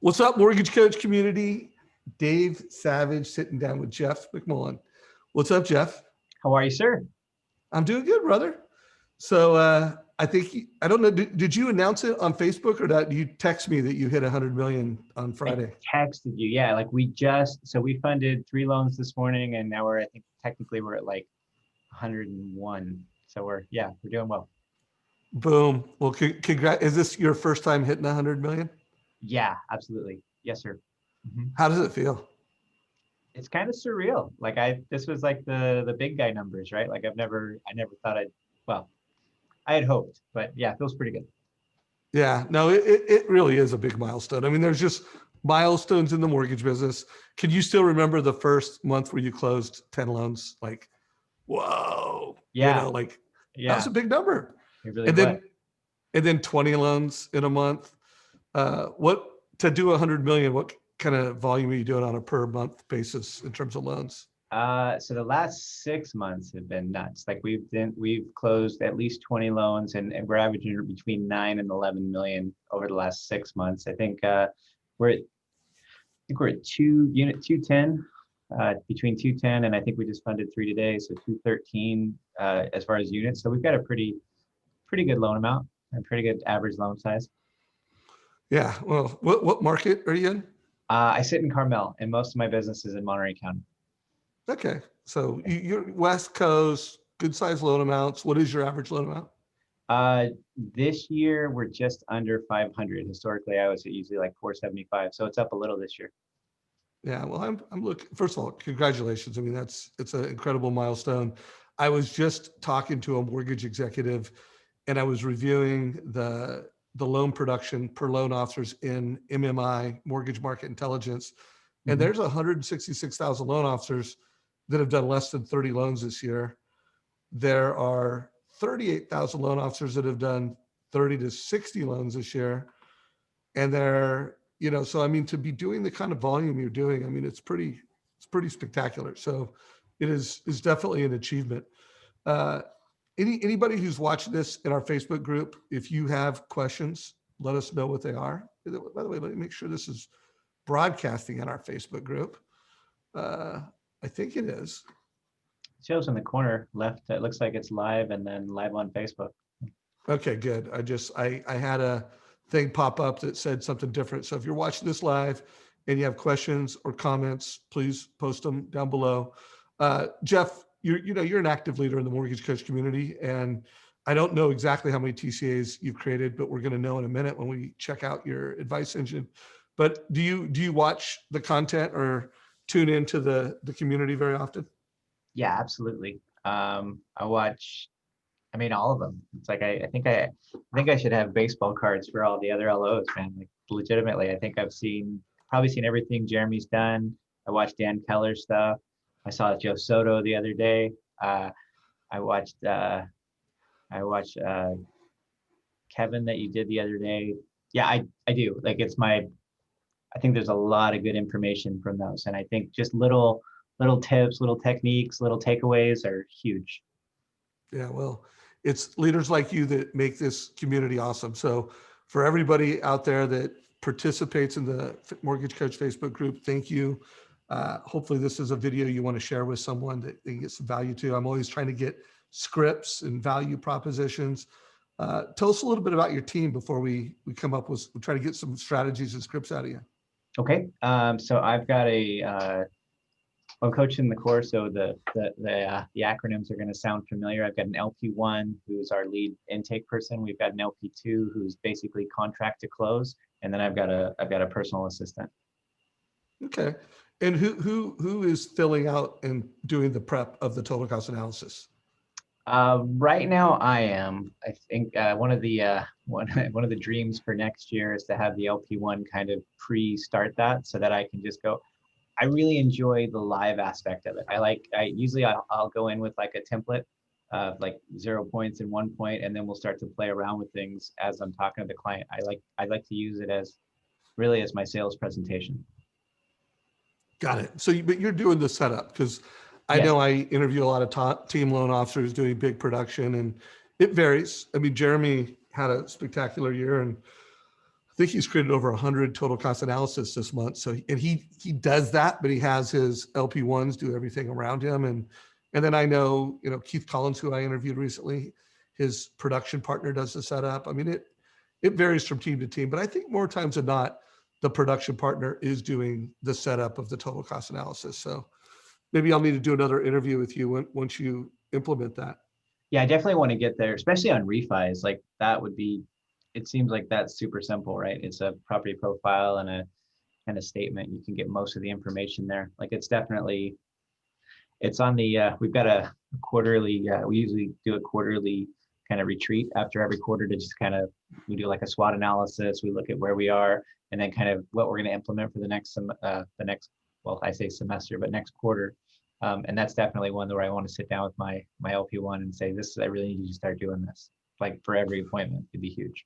What's up, mortgage coach community? Dave Savage sitting down with Jeff McMullen. What's up, Jeff? How are you, sir? I'm doing good, brother. So I think, I don't know, did you announce it on Facebook or did you text me that you hit 100 million on Friday? I texted you. Yeah, like we funded 3 loans this morning, and now I think technically we're at like 101. So we're doing well. Boom. Well, congrats. Is this your first time hitting 100 million? Yeah, absolutely. Yes, sir. How does it feel? It's kind of surreal. This was like the big guy numbers, right? Like I never thought well, I had hoped, but yeah, it feels pretty good. Yeah, no, it really is a big milestone. I mean, there's just milestones in the mortgage business. Can you still remember the first month where you closed 10 loans? Like, whoa, Yeah, like that was yeah, a big number. it really And was. then 20 loans in a month. What to do 100 million? What kind of volume are you doing on a per month basis in terms of loans? So the last 6 months have been nuts. Like we've closed at least 20 loans, and we're averaging between 9 and 11 million over the last 6 months. We're at 210, between 210, and I think we just funded 3 today, so 213 as far as units. So we've got a pretty good loan amount and pretty good average loan size. Yeah. Well, what market are you in? I sit in Carmel, and most of my business is in Monterey County. Okay. So you're West Coast, good size loan amounts. What is your average loan amount? This year we're just under 500. Historically, I was usually like 475, so it's up a little this year. Yeah, well, I'm looking. First of all, congratulations. I mean, it's an incredible milestone. I was just talking to a mortgage executive, and I was reviewing the loan production per loan officers in MMI, Mortgage Market Intelligence, and there's 166,000 loan officers that have done less than 30 loans this year. There are 38,000 loan officers that have done 30 to 60 loans this year, and so I mean, to be doing the kind of volume you're doing, I mean, it's pretty spectacular. So it is definitely an achievement. Uh, anybody who's watching this in our Facebook group, if you have questions, let us know what they are. By the way, let me make sure this is broadcasting in our Facebook group. I think it is. It shows in the corner left. It looks like it's live and then live on Facebook. Okay, good. I had a thing pop up that said something different. So if you're watching this live and you have questions or comments, please post them down below. Jeff, you're an active leader in the mortgage coach community, and I don't know exactly how many TCAs you've created, but we're going to know in a minute when we check out your advice engine. But do you watch the content or tune into the community very often? Yeah, absolutely. I watch. I mean, all of them. It's like I think I should have baseball cards for all the other LOs, man. Like legitimately, I think I've probably seen everything Jeremy's done. I watched Dan Keller's stuff. I saw Joe Soto the other day. I watched Kevin that you did the other day. Yeah, I do. Like I think there's a lot of good information from those, and I think just little tips, little techniques, little takeaways are huge. Yeah, well, it's leaders like you that make this community awesome. So for everybody out there that participates in the Mortgage Coach Facebook group, thank you. Hopefully this is a video you want to share with someone that they get some value to. I'm always trying to get scripts and value propositions. Tell us a little bit about your team before we try to get some strategies and scripts out of you. Okay, so I've got I'm coaching the course, so the acronyms are going to sound familiar. I've got an LP1 who's our lead intake person. We've got an LP2 who's basically contract to close, and then I've got a personal assistant. Okay, and who is filling out and doing the prep of the total cost analysis? Right now, I am. I think one of the dreams for next year is to have the LP1 kind of pre-start that, so that I can just go. I really enjoy the live aspect of it. I'll go in with like a template of like 0 points and 1 point, and then we'll start to play around with things as I'm talking to the client. I like to use it as my sales presentation. Got it. So, but you're doing the setup, because I Yes. know I interview a lot of team loan officers doing big production, and it varies. I mean, Jeremy had a spectacular year, and think he's created over 100 total cost analysis this month. So, and he does that, but he has his LP1s do everything around him. And then I know, Keith Collins, who I interviewed recently, his production partner does the setup. I mean, it varies from team to team, but I think more times than not, the production partner is doing the setup of the total cost analysis. So maybe I'll need to do another interview with you once you implement that. Yeah, I definitely want to get there, especially on refis. Like that would be, it seems like that's super simple, right? It's a property profile and a kind of statement. You can get most of the information there. Like it's definitely, it's on the, we've got a quarterly, we usually do a quarterly kind of retreat after every quarter to just kind of, we do like a SWOT analysis. We look at where we are and then kind of what we're going to implement for the next, well, I say semester, but next quarter. And that's definitely one where I want to sit down with my LP1 and say, this, I really need you to start doing this. Like for every appointment, it'd be huge.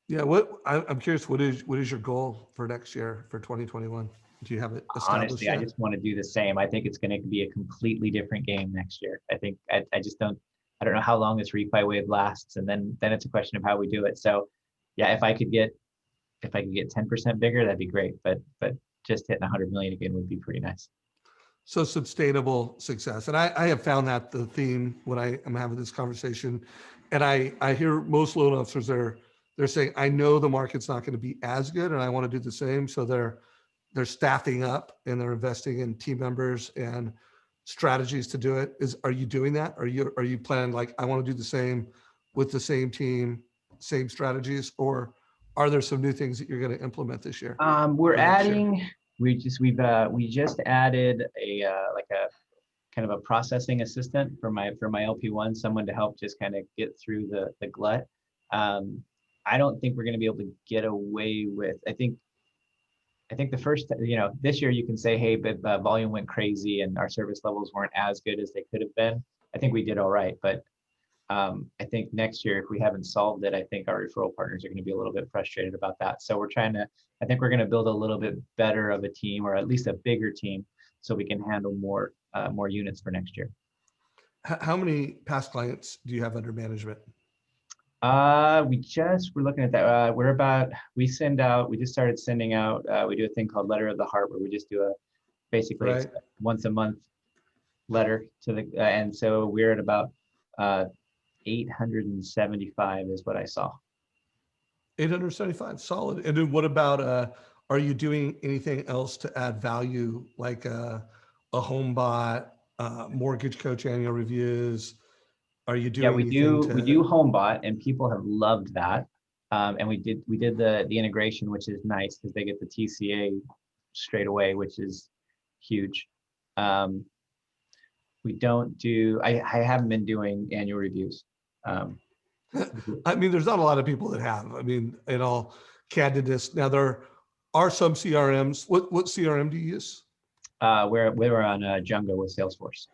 Yeah. I'm curious, what is your goal for next year for 2021? Do you have it established Honestly, yet? I just want to do the same. I think it's going to be a completely different game next year. I think I just don't, I don't know how long this refi wave lasts. And then it's a question of how we do it. So yeah, if I could get 10% bigger, that'd be great. But just hitting 100 million again would be pretty nice. So sustainable success. And I have found that the theme when I am having this conversation, and I hear most loan officers, they're saying, I know the market's not going to be as good and I want to do the same. So they're staffing up and they're investing in team members and strategies to do it. Are you doing that? Are you planning like, I want to do the same with the same team, same strategies, or are there some new things that you're going to implement this year? We're or next year? adding, we just added a like a kind of a processing assistant for my LP1, someone to help just kind of get through the glut. I don't think we're going to be able to get away with, I think the first, this year you can say, hey, but volume went crazy and our service levels weren't as good as they could have been. I think we did all right, but I think next year, if we haven't solved it, I think our referral partners are going to be a little bit frustrated about that. So I think we're going to build a little bit better of a team, or at least a bigger team, so we can handle more units for next year. How many past clients do you have under management? We're looking at that. We just started sending out, we do a thing called Letter of the Heart, where we just do basically Right. once a month letter to and so we're at about 875 is what I saw. 875, solid. And then what about, are you doing anything else to add value, like a home bot, mortgage coach annual reviews? Are you doing anything we do HomeBot, and people have loved that. And we did the integration, which is nice because they get the TCA straight away, which is huge. We don't do, I haven't been doing annual reviews. I mean, there's not a lot of people that have. I mean, in all candidness. Now there are some CRMs. What CRM do you use? We're on Django with Salesforce.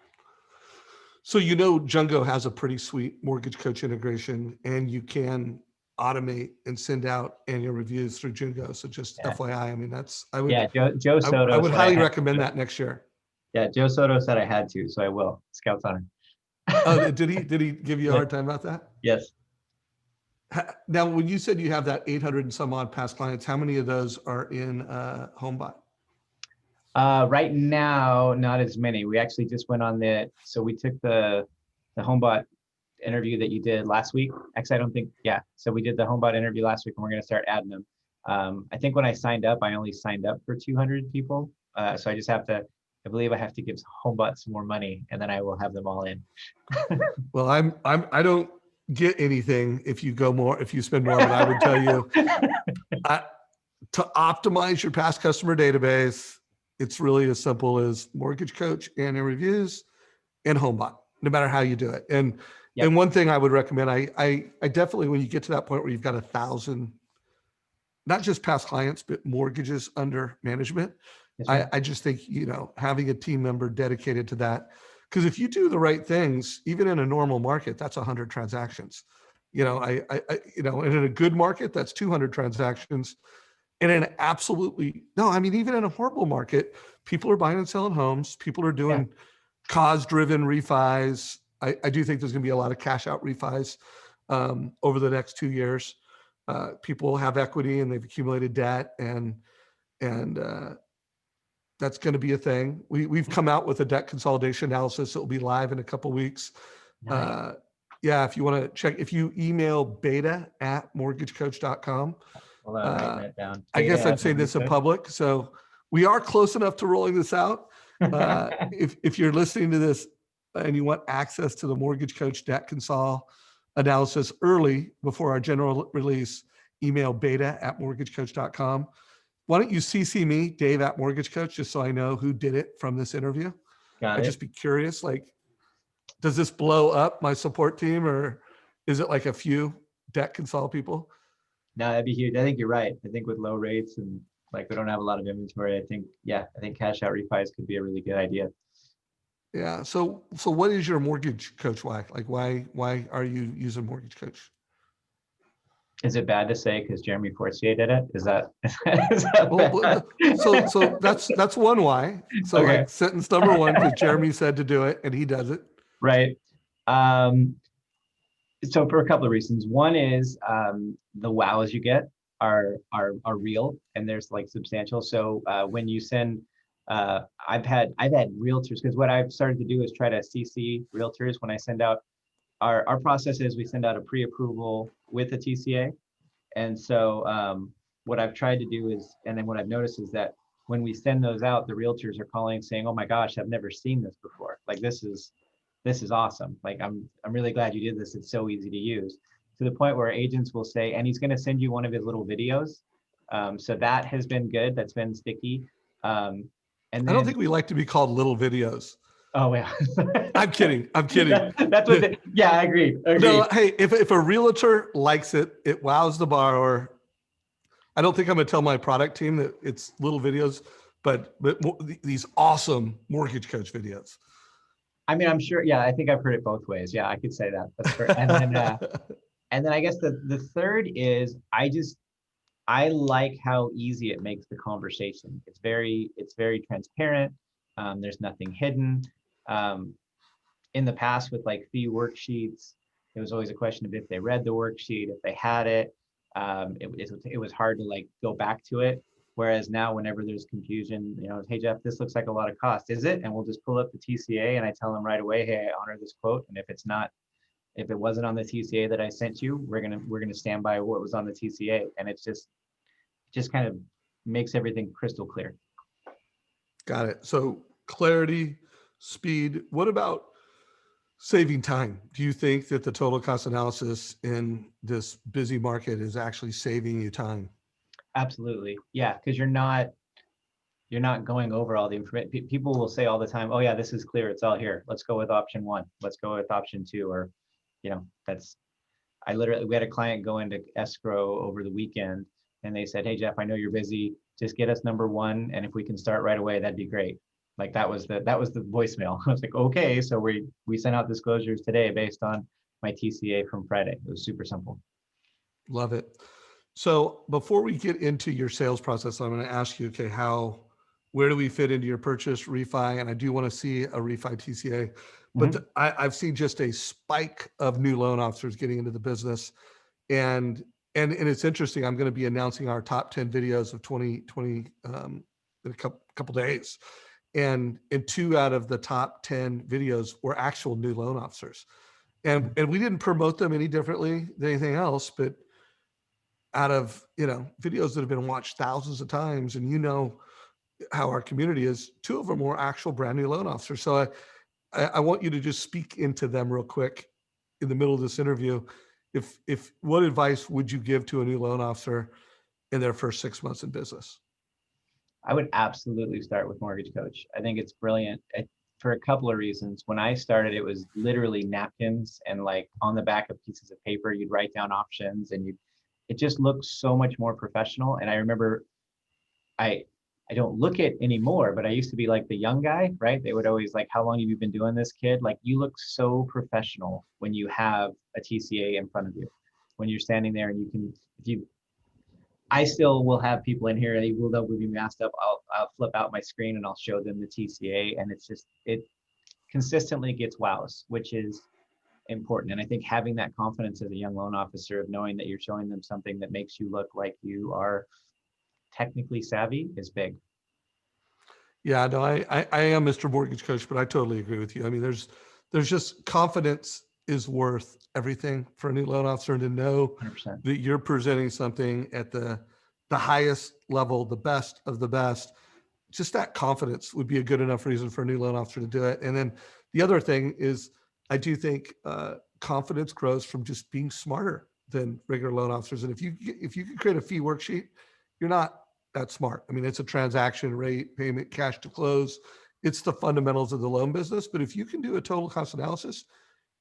So Django has a pretty sweet mortgage coach integration, and you can automate and send out annual reviews through Django. So just FYI, I mean, Joe Soto. I would highly recommend that next year. Yeah, Joe Soto said I had to, so I will. Scout's honor. Oh, did he give you a hard time about that? Yes. Now, when you said you have that 800 and some odd past clients, how many of those are in HomeBot? Right now, not as many. We actually just went on so we took the HomeBot interview that you did last week. Actually, I don't think, so we did the HomeBot interview last week, and we're going to start adding them. I think when I signed up, I only signed up for 200 people. So I believe I have to give HomeBot some more money, and then I will have them all in. Well, I don't get anything if you spend more, but I would tell you to optimize your past customer database, it's really as simple as mortgage coach, annual reviews, and HomeBot, no matter how you do it. And one thing I would recommend, I definitely, when you get to that point where you've got 1,000, not just past clients, but mortgages under management, yes, I just think, having a team member dedicated to that, because if you do the right things, even in a normal market, that's 100 transactions. And in a good market, that's 200 transactions. And even in a horrible market, people are buying and selling homes. People are doing cause-driven refis. I do think there's going to be a lot of cash out refis over the next 2 years. People have equity and they've accumulated debt, and that's going to be a thing. We've come out with a debt consolidation analysis that will be live in a couple weeks. Nice. Yeah, if you want to check, if you email beta@mortgagecoach.com. Hold on, writing that down. I Data guess I'm at saying this in Mortgage public. So we are close enough to rolling this out. Coach? If you're listening to this and you want access to the Mortgage Coach debt consol analysis early before our general release, email beta@mortgagecoach.com. Why don't you CC me, Dave at Mortgage Coach, just so I know who did it from this interview? Got I'd it. just be curious, like, does this blow up my support team, or is it like a few debt consult people? No, that'd be huge. I think you're right. I think with low rates and like we don't have a lot of inventory, I think cash out refis could be a really good idea. Yeah. So what is your Mortgage Coach why? Like, why are you using Mortgage Coach? Is it bad to say because Jeremy Forcier did it? Is that, is that Well, bad? so that's one why. So Okay, like sentence number one, because Jeremy said to do it and he does it. right. So for a couple of reasons. One is the wows you get are real and there's like substantial. So when you send, I've had realtors, because what I've started to do is try to CC realtors when I send out our process is we send out a pre-approval with a TCA. And so what I've tried to do is, and then what I've noticed is that when we send those out, the realtors are calling saying, "Oh my gosh, I've never seen this before. Like this is awesome. Like I'm really glad you did this. It's so easy to use." To the point where agents will say, and he's going to send you one of his little videos. So that has been good. That's been sticky. And I don't then, think we like to be called little videos. oh yeah, I'm kidding. I'm kidding. that's what. Yeah, I agree. No, hey, if a realtor likes it, it wows the borrower. I don't think I'm going to tell my product team that it's little videos, but these awesome Mortgage Coach videos. I mean, I'm sure. Yeah, I think I've heard it both ways. Yeah, I could say that. That's fair. And then I guess the third is I like how easy it makes the conversation. It's very transparent. There's nothing hidden. In the past with like fee worksheets, it was always a question of if they read the worksheet, if they had it. It was hard to like go back to it. Whereas now, whenever there's confusion, you know, hey Jeff, this looks like a lot of cost, is it? And we'll just pull up the TCA and I tell them right away, hey, I honor this quote. And if it wasn't on the TCA that I sent you, we're gonna stand by what was on the TCA. And it's just kind of makes everything crystal clear. Got it. So clarity, speed. What about saving time? Do you think that the total cost analysis in this busy market is actually saving you time? Absolutely. Yeah, because you're not going over all the information. People will say all the time, "Oh yeah, this is clear. It's all here. Let's go with option one. Let's go with option two." Or, you know, we had a client go into escrow over the weekend and they said, "Hey Jeff, I know you're busy. Just get us number one, and if we can start right away, that'd be great." Like that was the voicemail. I was like, "Okay." So we sent out disclosures today based on my TCA from Friday. It was super simple. Love it. So before we get into your sales process, I'm going to ask you, okay, where do we fit into your purchase refi? And I do want to see a refi TCA, but I've seen just a spike of new loan officers getting into the business. And it's interesting. I'm going to be announcing our top 10 videos of 2020 in a couple days. And 2 out of the top 10 videos were actual new loan officers. And we didn't promote them any differently than anything else, but out of, videos that have been watched thousands of times, and how our community is, 2 of them were actual brand new loan officers. So I want you to just speak into them real quick in the middle of this interview. If what advice would you give to a new loan officer in their first 6 months in business? I would absolutely start with Mortgage Coach. I think it's brilliant for a couple of reasons. When I started, it was literally napkins and like on the back of pieces of paper, you'd write down options and it just looks so much more professional. And I remember I don't look it anymore, but I used to be like the young guy, right? They would always like, "How long have you been doing this, kid?" Like you look so professional when you have a TCA in front of you, when you're standing there and I still will have people in here, they'll be masked up. I'll flip out my screen and I'll show them the TCA, and it consistently gets wows, which is important. And I think having that confidence as a young loan officer of knowing that you're showing them something that makes you look like you are technically savvy is big. Yeah, no, I am Mr. Mortgage Coach, but I totally agree with you. I mean, there's just confidence is worth everything for a new loan officer to know 100%. that you're presenting something at the highest level, the best of the best. Just that confidence would be a good enough reason for a new loan officer to do it. And then the other thing is, I do think confidence grows from just being smarter than regular loan officers. And if you can create a fee worksheet, you're not that smart. I mean, it's a transaction rate, payment, cash to close. It's the fundamentals of the loan business. But if you can do a total cost analysis,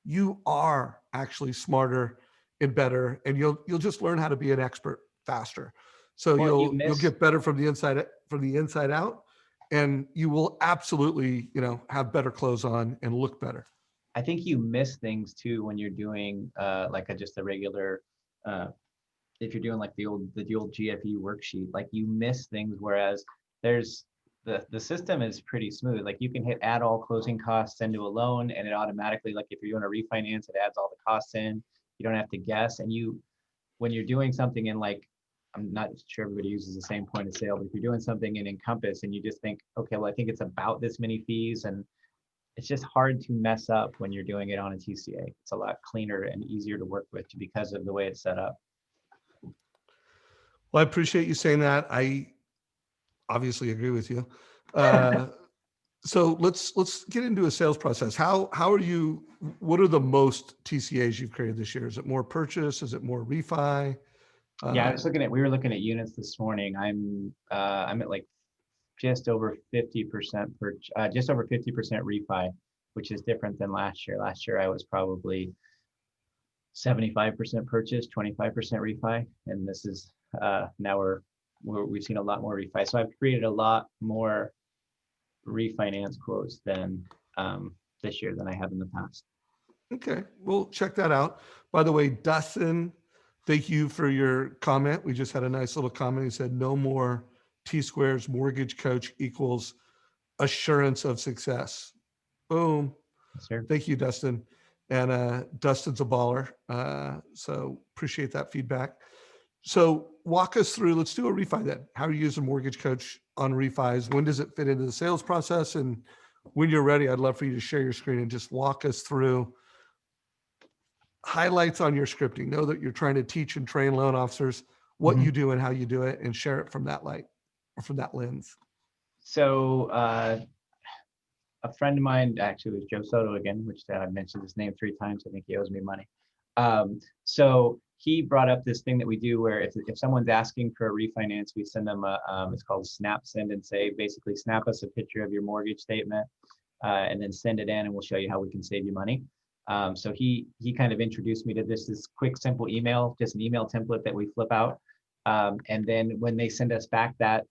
you are actually smarter and better, and you'll just learn how to be an expert faster. So Well, you'll get better from the inside out, and you will absolutely have better clothes on and look better. I think you miss things too when you're doing like just a regular if you're doing like the old GFE worksheet, like you miss things, whereas there's the system is pretty smooth. Like you can hit add all closing costs into a loan, and it automatically, like if you're doing a refinance, it adds all the costs in. You don't have to guess. And when you're doing something in, like, I'm not sure everybody uses the same point of sale, but if you're doing something in Encompass and you just think, okay, well, I think it's about this many fees, and it's just hard to mess up when you're doing it on a TCA. It's a lot cleaner and easier to work with because of the way it's set up. Well, I appreciate you saying that. I obviously agree with you. Uh, so let's get into a sales process. How are you? What are the most TCAs you've created this year? Is it more purchase? Is it more refi? Yeah, Uh, we were looking at units this morning. I'm at like just over 50% just over 50% refi, which is different than last year. Last year I was probably 75% purchase, 25% refi, and this is now we've seen a lot more refi. So I've created a lot more refinance quotes than this year than I have in the past. Okay, we'll check that out. By the way, Dustin, thank you for your comment. We just had a nice little comment. He said, no more T squares, mortgage coach equals assurance of success. Boom. Yes, sir. Thank you, Dustin. And Dustin's a baller. So appreciate that feedback. So walk us through, let's do a refi then. How are you using mortgage coach on refis? When does it fit into the sales process? And when you're ready, I'd love for you to share your screen and just walk us through highlights on your scripting. Know that you're trying to teach and train loan officers what Mhm. you do and how you do it, and share it from that light or from that lens. So a friend of mine, actually, was Joe Soto again, which I've mentioned his name 3 times. I think he owes me money. So he brought up this thing that we do where if someone's asking for a refinance, we send them it's called snap, send, and save. Basically, snap us a picture of your mortgage statement and then send it in, and we'll show you how we can save you money. So he kind of introduced me to this quick, simple email, just an email template that we flip out. And then when they send us back that,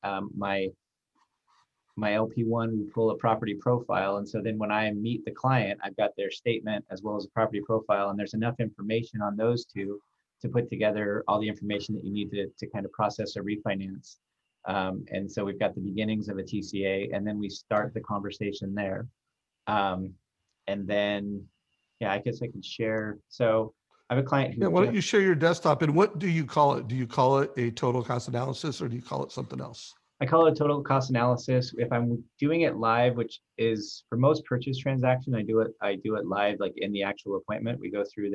my LP1 will pull a property profile. And so then when I meet the client, I've got their statement as well as a property profile. And there's enough information on those two to put together all the information that you need to kind of process a refinance. And so we've got the beginnings of a TCA, and then we start the conversation there. And then, yeah, I guess I can share. So I have a client Yeah, who why don't just, you share your desktop, and what do you call it? Do you call it a total cost analysis, or do you call it something else? I call it a total cost analysis. If I'm doing it live, which is for most purchase transaction, I do it live, like in the actual appointment. We go through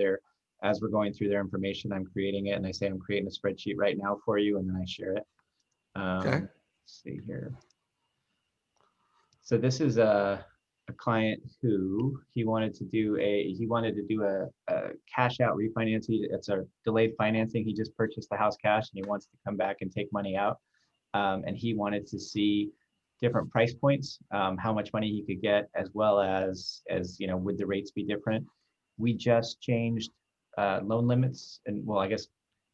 as we're going through their information, I'm creating it, and I say I'm creating a spreadsheet right now for you, and then I share it. Okay. Let's see here. So this is a client who he wanted to do a cash out refinance. It's a delayed financing. He just purchased the house cash and he wants to come back and take money out. And he wanted to see different price points, how much money he could get, as well as would the rates be different. We just changed loan limits, and well, I guess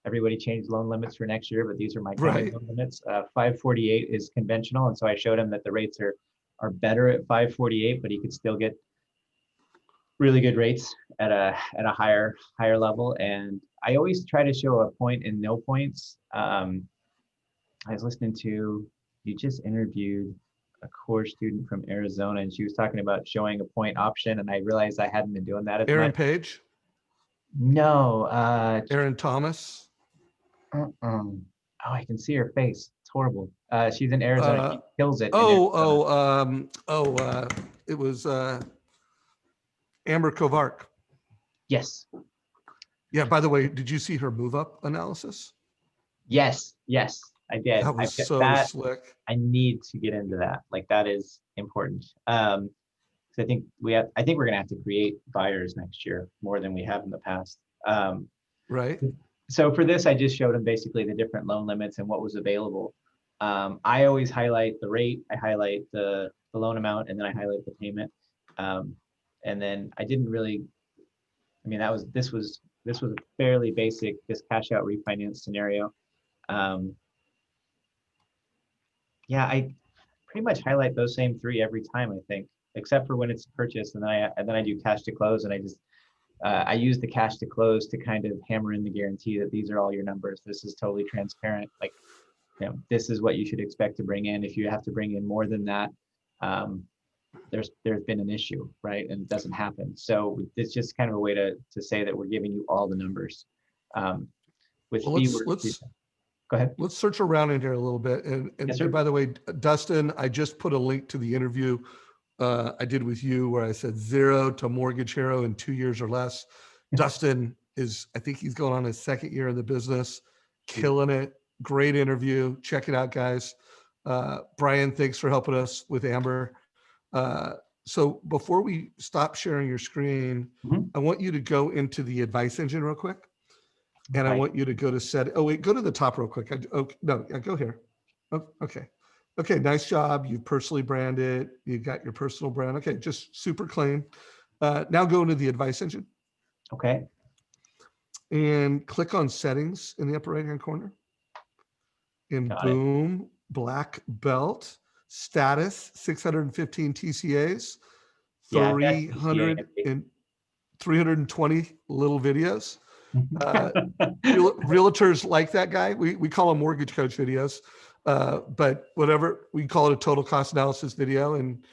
everybody changed loan limits for next year, but these are my kind of Right. loan limits. 548 is conventional, and so I showed him that the rates are better at 548, but he could still get really good rates at a higher level. And I always try to show a point and no points. I was listening to, you just interviewed a core student from Arizona, and she was talking about showing a point option, and I realized I hadn't been doing that as Aaron much. Page. No. Erin Thomas. Oh, I can see her face. It's horrible. She's in Arizona. Uh, She kills it in oh, Arizona. it was Amber Kovark. Yes. Yeah, by the way, did you see her move up analysis? Yes. Yes, I did. That was I've got so that. slick. I need to get into that. Like that is important. 'Cause I think we're gonna have to create buyers next year more than we have in the past. Right? So for this, I just showed them basically the different loan limits and what was available. I always highlight the rate, I highlight the loan amount, and then I highlight the payment. Um, and then I didn't really, I mean, this was a fairly basic, just cash out refinance scenario. Um, yeah, I pretty much highlight those same three every time, I think, except for when it's purchased, and then I do cash to close, and I use the cash to close to kind of hammer in the guarantee that these are all your numbers. This is totally transparent. Like, this is what you should expect to bring in. If you have to bring in more than that, um, there's been an issue, right? And it doesn't happen. So it's just kind of a way to say that we're giving you all the numbers. Um, with Well, fewer, go ahead. let's search around in here a little bit. Yes, And sir. by the way, Dustin, I just put a link to the interview I did with you where I said 0 to Mortgage Hero in 2 years or less. Dustin is, I think he's going on his second year in the business, killing it. Great interview. Check it out, guys. Brian, thanks for helping us with Amber. So before we stop sharing your screen, Mhm. I want you to go into the advice engine real quick. And I Right. want you to go to set. Oh, wait, go to the top real quick. No, yeah, go here. Oh, okay. Okay, nice job. You've personally branded. You got your personal brand. Okay, just super clean. Now go into the advice engine Okay. and click on settings in the upper right-hand corner. And Got it. boom, black belt, status, 615 TCAs, Yeah, I've got PCA 300 and 320 little videos. Uh, empty. Realtors like that guy. We call them mortgage coach videos, but whatever, we call it a total cost analysis video. And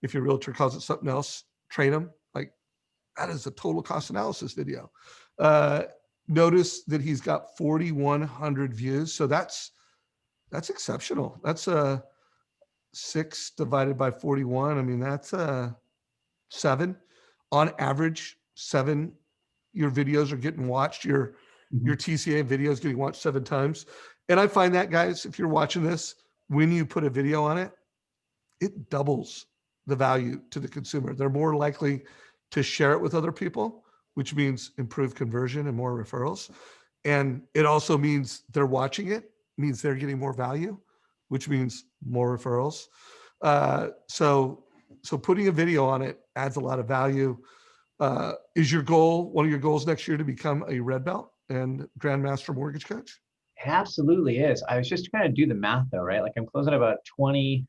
if your realtor calls it something else, train them. Like, that is a total cost analysis video. Uh, Notice that he's got 4,100 views. So that's exceptional. That's a 6 divided by 41. I mean, that's a 7 on average. 7, your videos are getting watched. Your Mhm. TCA video is getting watched 7 times. And I find that, guys, if you're watching this, when you put a video on it, it doubles the value to the consumer. They're more likely to share it with other people, which means improved conversion and more referrals. And it also means they're watching it, means they're getting more value, which means more referrals. So putting a video on it adds a lot of value. Is your goal, one of your goals next year, to become a red belt and grandmaster mortgage coach? It absolutely is. I was just trying to do the math though, right? Like I'm closing about 20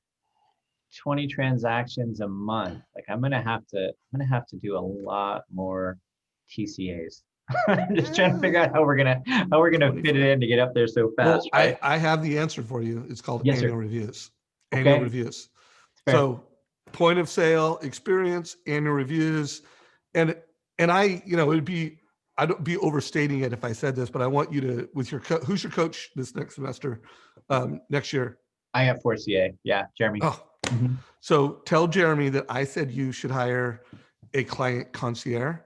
transactions a month. Like I'm gonna have to do a lot more TCAs. I'm just trying to figure out how we're gonna fit it 25. in to get up there so Well, fast, right? I have the answer for you. It's called Yes, sir. annual reviews. Annual Okay, reviews. fair. So point of sale experience, annual reviews, and I, it'd be, I don't be overstating it if I said this, but I want you to, with your who's your coach this next semester, next year? I have 4CA. Yeah, Jeremy. Oh, Mhm. so tell Jeremy that I said you should hire a client concierge.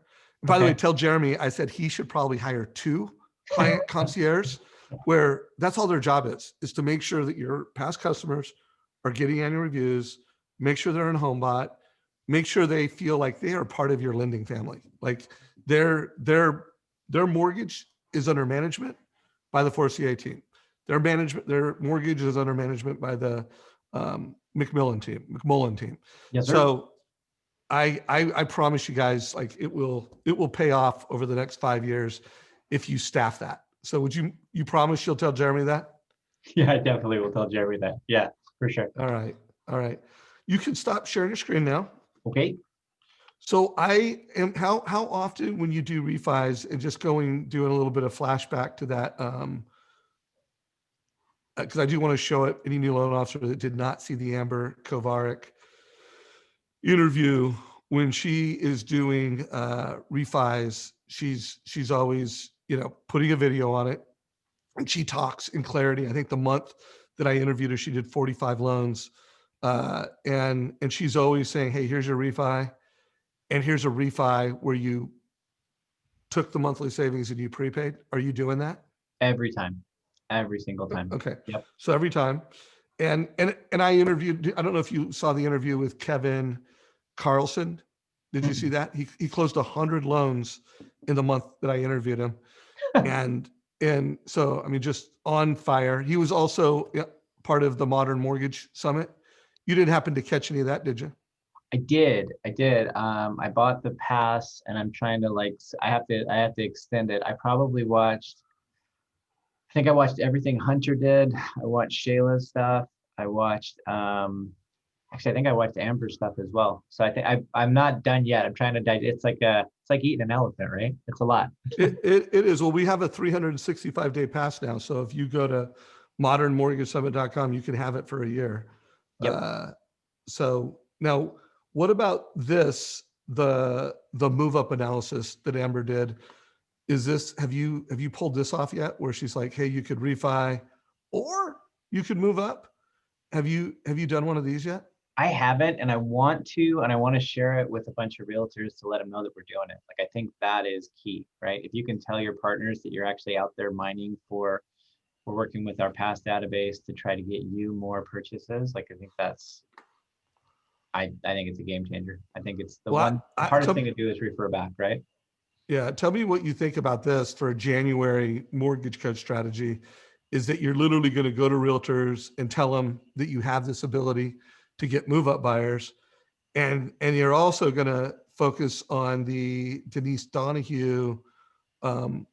And by the way, Okay. tell Jeremy I said he should probably hire 2 client concierges, where that's all their job is to make sure that your past customers are getting annual reviews, make sure they're in HomeBot, make sure they feel like they are part of your lending family. Like their mortgage is under management by the 4CA team. Their mortgage is under management by the McMullen team. Yes, sir. So I promise you guys, like it will pay off over the next 5 years if you staff that. So would you promise you'll tell Jeremy that? Yeah, I definitely will tell Jeremy that. Yeah, for sure. All right. All right. You can stop sharing your screen now. Okay. So how often when you do refis and just doing a little bit of flashback to that, because I do want to show it, any new loan officer that did not see the Amber Kovarik interview. when she is doing refis, she's always, you know, putting a video on it, and she talks in clarity. I think the month that I interviewed her, she did 45 loans, and she's always saying, "Hey, here's your refi, and here's a refi where you took the monthly savings and you prepaid." Are you doing that? Every time, every single time. Okay. Yep. So every time. And I interviewed, I don't know if you saw the interview with Kevin Carlson. Did you see Mm-mm. that? He closed 100 loans in the month that I interviewed him. And and so I mean, just on fire. He was also, yeah, part of the Modern Mortgage Summit. You didn't happen to catch any of that, did you? I did. I did. I bought the pass and I'm trying to like, I have to extend it. I probably watched, I think I watched everything Hunter did. I watched Shayla's stuff. I watched, actually, I think I watched Amber's stuff as well. So I think I'm not done yet. I'm trying to digest. It's like eating an elephant, right? It's a lot. It is. Well, we have a 365-day pass now. So if you go to modernmortgagesummit.com, you can have it for a year. Yep. Uh, so now, what about this? The move up analysis that Amber did. Is this, have you pulled this off yet? Where she's like, hey, you could refi, or you could move up. Have you done one of these yet? I haven't, and I want to, and I want to share it with a bunch of realtors to let them know that we're doing it. Like, I think that is key, right? If you can tell your partners that you're actually out there mining for, we're working with our past database to try to get you more purchases. Like, I think that's, I think it's a game changer. I think it's Well, the hardest thing to do is refer back, right? yeah, tell me what you think about this for a January mortgage code strategy. Is that you're literally going to go to realtors and tell them that you have this ability to get move up buyers, and you're also going to focus on the Denise Donahue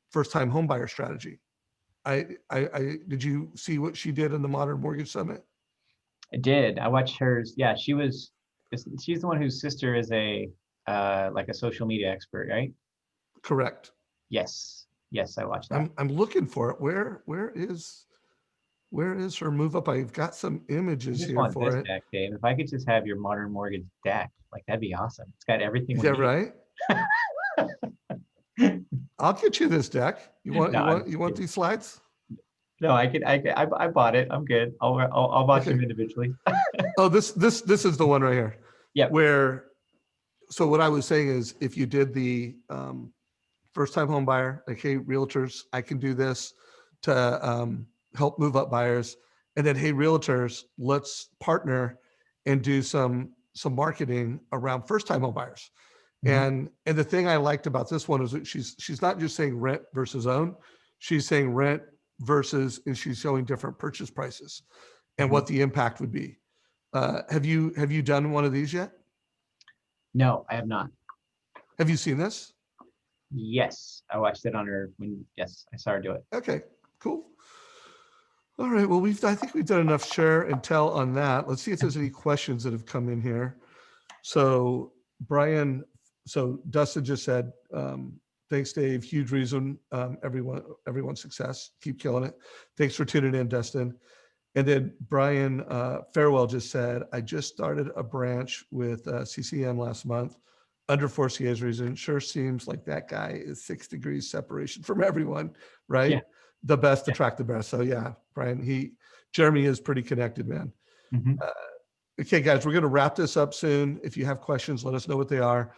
first time home buyer strategy. I did you see what she did in the Modern Mortgage Summit? I did. I watched hers. Yeah, she's the one whose sister is a like a social media expert, right? Correct. Yes. Yes, I watched that. I'm looking for it. Where is her move up? I've got some I images just here want for this it. deck, Dave. If I could just have your modern mortgage deck, like that'd be awesome. It's got everything we Yeah, need. right. I'll get you this deck. You want No, you I'm want you just want kidding. these slides? No, I bought it. I'm good. I'll watch them Okay. individually. Oh, this is the one right here. Yep. Where, so what I was saying is, if you did the first time home buyer, like, hey, realtors, I can do this to help move up buyers. And then, hey, realtors, let's partner and do some marketing around first time home buyers. Mhm. And the thing I liked about this one is that she's not just saying rent versus own, she's saying rent versus, and she's showing different purchase prices and Mhm. what the impact would be. Have you done one of these yet? No, I have not. Have you seen this? Yes, I watched it on her when, yes, I saw her do it. Okay, cool. All right. Well, I think we've done enough share and tell on that. Let's see if there's any questions that have come in here. So Brian, so Dustin just said, thanks, Dave. Huge reason, everyone's success. Keep killing it. Thanks for tuning in, Dustin. And then Brian Farewell just said, I just started a branch with CCM last month under Forcier's reason. Sure seems like that guy is 6 degrees separation from everyone, right? Yeah. The best Yeah. attract the best. So yeah, Brian, Jeremy is pretty connected, man. Mhm. Okay, guys, we're going to wrap this up soon. If you have questions, let us know what they are.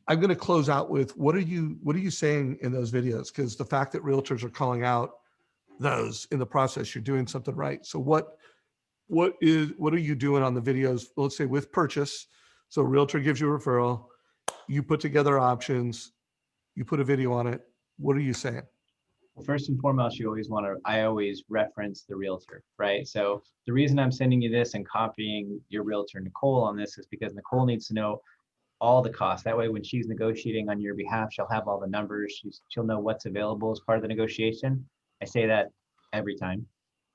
I'm going to close out with, what are you saying in those videos? Because the fact that realtors are calling out those in the process, you're doing something right. So what are you doing on the videos? Let's say with purchase. So realtor gives you a referral, you put together options, you put a video on it. What are you saying? Well, first and foremost, I always reference the realtor, right? So the reason I'm sending you this and copying your realtor, Nicole, on this is because Nicole needs to know all the costs. That way, when she's negotiating on your behalf, she'll have all the numbers. She'll know what's available as part of the negotiation. I say that every time.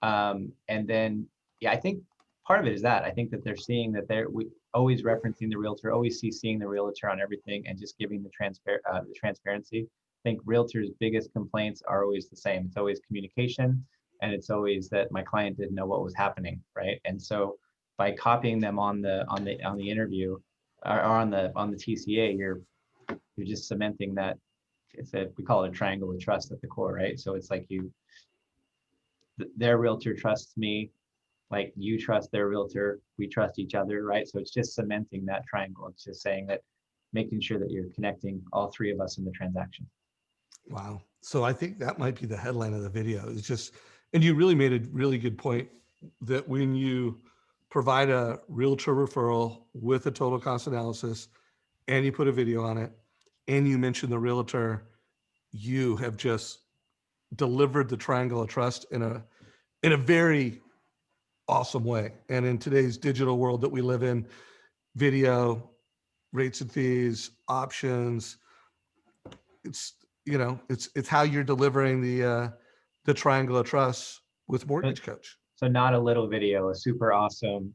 And then, yeah, I think part of it is that I think that they're seeing that we always referencing the realtor, always seeing the realtor on everything, and just giving the transparency. I think realtors' biggest complaints are always the same. It's always communication, and it's always that my client didn't know what was happening, right? And so by copying them on the interview, are on the TCA, you're just cementing that. We call it a triangle of trust at the core, right? So it's like their realtor trusts me, like you trust their realtor, we trust each other, right? So it's just cementing that triangle. It's just saying that, making sure that you're connecting all three of us in the transaction. Wow. So I think that might be the headline of the video. Is just, and you really made a really good point that when you provide a realtor referral with a total cost analysis and you put a video on it and you mention the realtor, you have just delivered the triangle of trust in a very awesome way. And in today's digital world that we live in, video, rates and fees, options, it's it's how you're delivering the triangle of trust with But, Mortgage Coach. so not a little video, a super awesome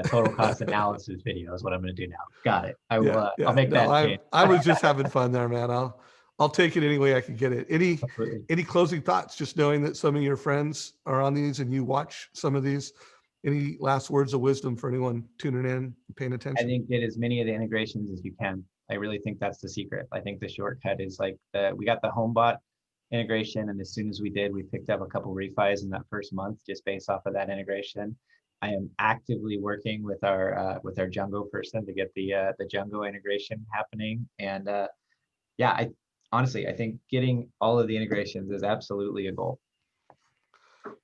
total cost analysis video is what I'm going to do now. Got it. I will. Yeah, I'll yeah. make No, that I change. I was just having fun there, man. I'll take it any way I can get it. Absolutely. Any closing thoughts? Just knowing that some of your friends are on these and you watch some of these. Any last words of wisdom for anyone tuning in, paying I attention? think get as many of the integrations as you can. I really think that's the secret. I think the shortcut is like we got the HomeBot integration, and as soon as we did, we picked up a couple refis in that first month just based off of that integration. I am actively working with our Jungo person to get the Jungo integration happening, and yeah, I honestly I think getting all of the integrations is absolutely a goal.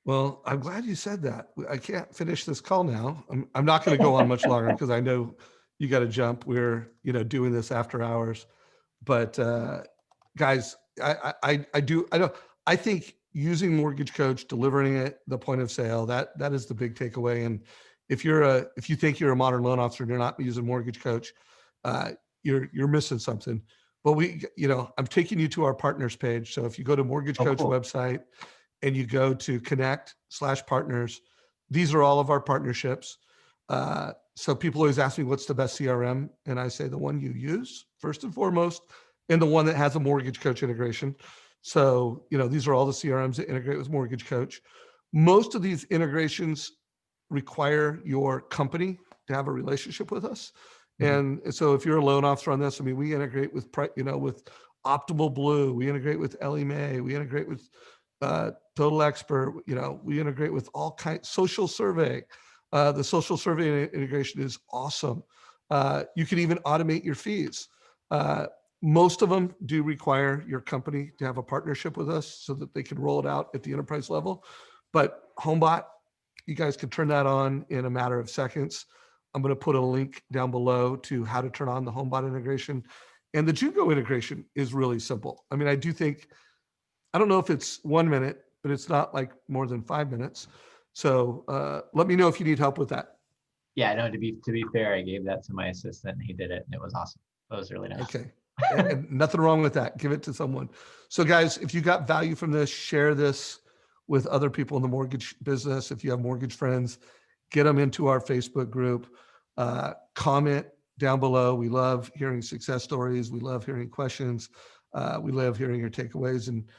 Well, I'm glad you said that. I can't finish this call now. I'm not going to go on much longer because I know you got to jump. We're doing this after hours, but guys, I know I think using Mortgage Coach, delivering it the point of sale, that is the big takeaway. And if you think you're a modern loan officer and you're not using Mortgage Coach, you're missing something. But I'm taking you to our partners page. So if you go to Mortgage Oh, Coach cool. website and you go to connect/partners, these are all of our partnerships. So people always ask me, what's the best CRM? And I say the one you use first and foremost, and the one that has a Mortgage Coach integration. So, these are all the CRMs that integrate with Mortgage Coach. Most of these integrations require your company to have a relationship with us. Mhm. And so if you're a loan officer on this, I mean, we integrate with, with Optimal Blue, we integrate with Ellie Mae, we integrate with Total Expert, we integrate with all kinds, Social Survey. The Social Survey integration is awesome. You can even automate your fees. Most of them do require your company to have a partnership with us so that they can roll it out at the enterprise level. But HomeBot, you guys can turn that on in a matter of seconds. I'm going to put a link down below to how to turn on the HomeBot integration. And the Jugo integration is really simple. I mean, I don't know if it's 1 minute, but it's not like more than 5 minutes. So let me know if you need help with that. Yeah, no, to be fair, I gave that to my assistant and he did it and it was awesome. It was really nice. Okay. And nothing wrong with that. Give it to someone. So guys, if you got value from this, share this with other people in the mortgage business. If you have mortgage friends, get them into our Facebook group. Comment down below. We love hearing success stories. We love hearing questions. We love hearing your takeaways. And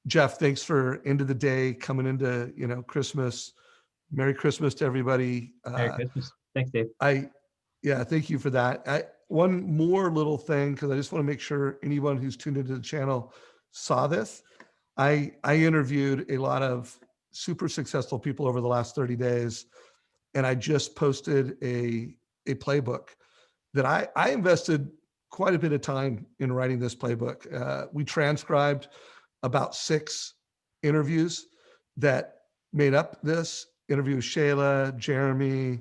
Jeff, thanks for end of the day coming into Christmas. Merry Christmas to everybody. Merry Christmas. Thanks, Dave. Yeah, thank you for that. One more little thing, because I just want to make sure anyone who's tuned into the channel saw this. I interviewed a lot of super successful people over the last 30 days, and I just posted a playbook that I invested quite a bit of time in writing this playbook. We transcribed about 6 interviews that made up this interview with Shayla, Jeremy,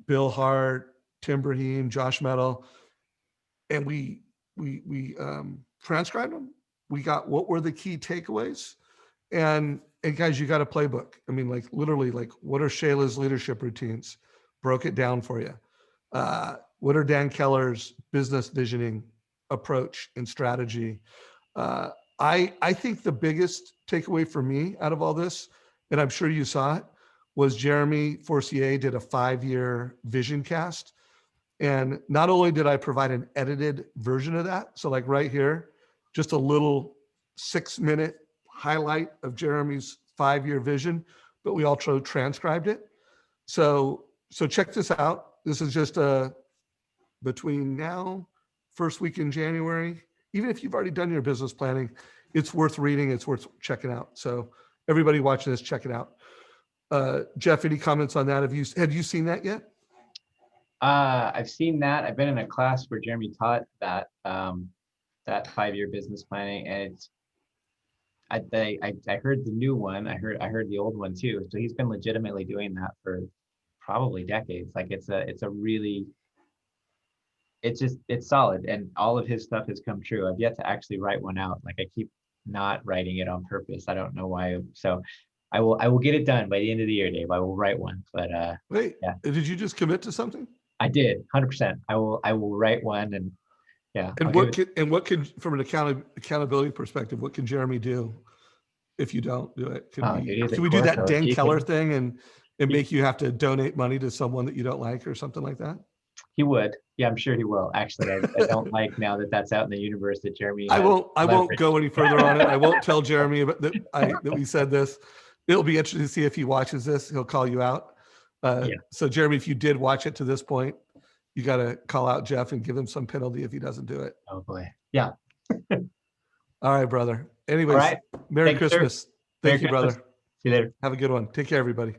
Bill Hart, Tim Brahim, Josh Metal, and we transcribed them. We got what were the key takeaways, and guys, you got a playbook. I mean, like literally, like what are Shayla's leadership routines? Broke it down for you. What are Dan Keller's business visioning approach and strategy? Uh, I think the biggest takeaway for me out of all this, and I'm sure you saw it, was Jeremy Forcier did a 5-year vision cast. And not only did I provide an edited version of that, so like right here, just a little 6-minute highlight of Jeremy's 5-year vision, but we also transcribed it. So check this out. This is just between now, first week in January, even if you've already done your business planning, it's worth reading. It's worth checking out. So everybody watching this, check it out. Jeff, any comments on that? Have you seen that yet? I've seen that. I've been in a class where Jeremy taught that that 5-year business planning, and it's I heard the new one. I heard the old one too. So he's been legitimately doing that for probably decades. Like it's a really it's solid, and all of his stuff has come true. I've yet to actually write one out. Like I keep not writing it on purpose. I don't know why. So I will get it done by the end of the year, Dave. I will write one. But Wait, yeah, did you just commit to something? I did 100%. I will write one, and yeah. And what can from an accountability perspective, what can Jeremy do if you don't do it? Oh, dude, he's a Can we do that corpo. Dan He Keller can, thing and he, make you have to donate money to someone that you don't like or something like that? he would. Yeah, I'm sure he will. Actually, I don't like now that that's out in the universe that Jeremy I has won't leverage. go any further on it. I won't tell Jeremy that we said this. It'll be interesting to see if he watches this. He'll call you out. Yeah. So Jeremy, if you did watch it to this point, you got to call out Jeff and give him some penalty if he doesn't do it. Oh boy. Yeah. All right, brother. Anyways, All right. Merry Thanks, sir. Christmas. Merry Thank you, Christmas. brother. See you later. Have a good one. Take care, everybody.